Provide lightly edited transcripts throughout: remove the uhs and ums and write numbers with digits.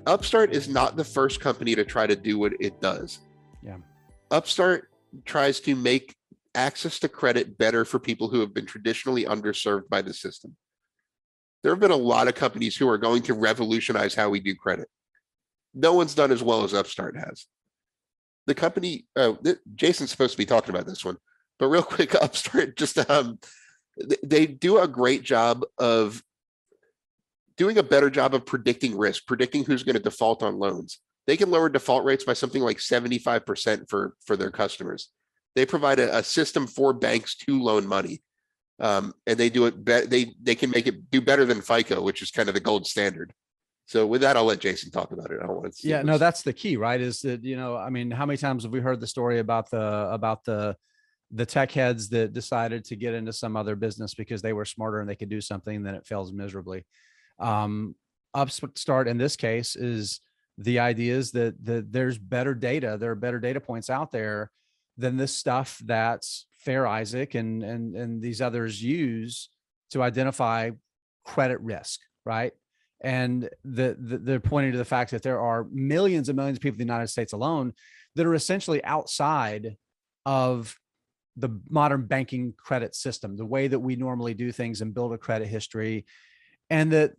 Upstart is not the first company to try to do what it does. Yeah. Upstart tries to make access to credit better for people who have been traditionally underserved by the system. There have been a lot of companies who are going to revolutionize how we do credit. No one's done as well as Upstart has. The company, Jason's supposed to be talking about this one, but real quick, Upstart just they do a great job of doing a better job of predicting risk, predicting who's going to default on loans. They can lower default rates by something like 75% for their customers. They provide a system for banks to loan money. And they do it they can make it do better than FICO, which is kind of the gold standard. So with that, I'll let Jason talk about it. I don't want to steal Yeah, no, this. that's the key, right? Is that, I mean, how many times have we heard the story about the tech heads that decided to get into some other business because they were smarter and they could do something, and then it fails miserably. Upstart in this case is the idea is that there's better data. There are better data points out there than this stuff that Fair Isaac and these others use to identify credit risk, right? And they're pointing to the fact that there are millions and millions of people in the United States alone that are essentially outside of the modern banking credit system, the way that we normally do things and build a credit history, and that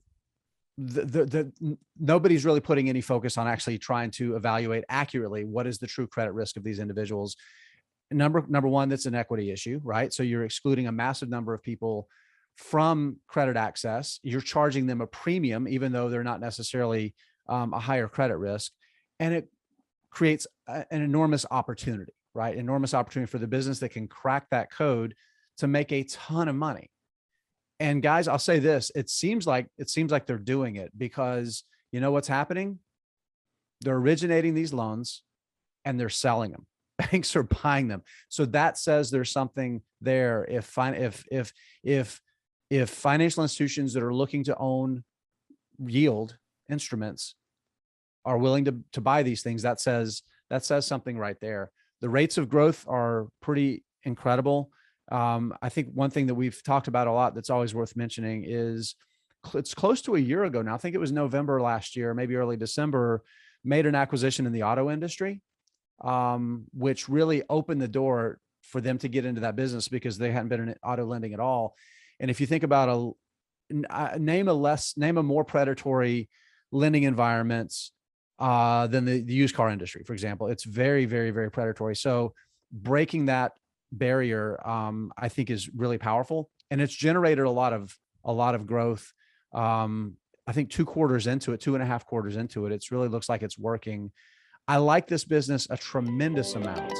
nobody's really putting any focus on actually trying to evaluate accurately what is the true credit risk of these individuals. Number one, that's an equity issue, right? So you're excluding a massive number of people from credit access. You're charging them a premium, even though they're not necessarily a higher credit risk. And it creates an enormous opportunity, right? Enormous opportunity for the business that can crack that code to make a ton of money. And guys, I'll say this, it seems like they're doing it because you know what's happening? They're originating these loans and they're selling them. Banks are buying them. So that says there's something there. If financial institutions that are looking to own yield instruments are willing to buy these things, that says something right there. The rates of growth are pretty incredible. I think one thing that we've talked about a lot that's always worth mentioning is it's close to a year ago now. I think it was November last year, maybe early December, made an acquisition in the auto industry, which really opened the door for them to get into that business because they hadn't been in auto lending at all. And if you think about name a more predatory lending environments than the used car industry, for example, it's very, very, very predatory. So breaking that barrier, I think is really powerful, and it's generated a lot of growth. I think 2.5 quarters into it, it's really looks like it's working. I like this business a tremendous amount.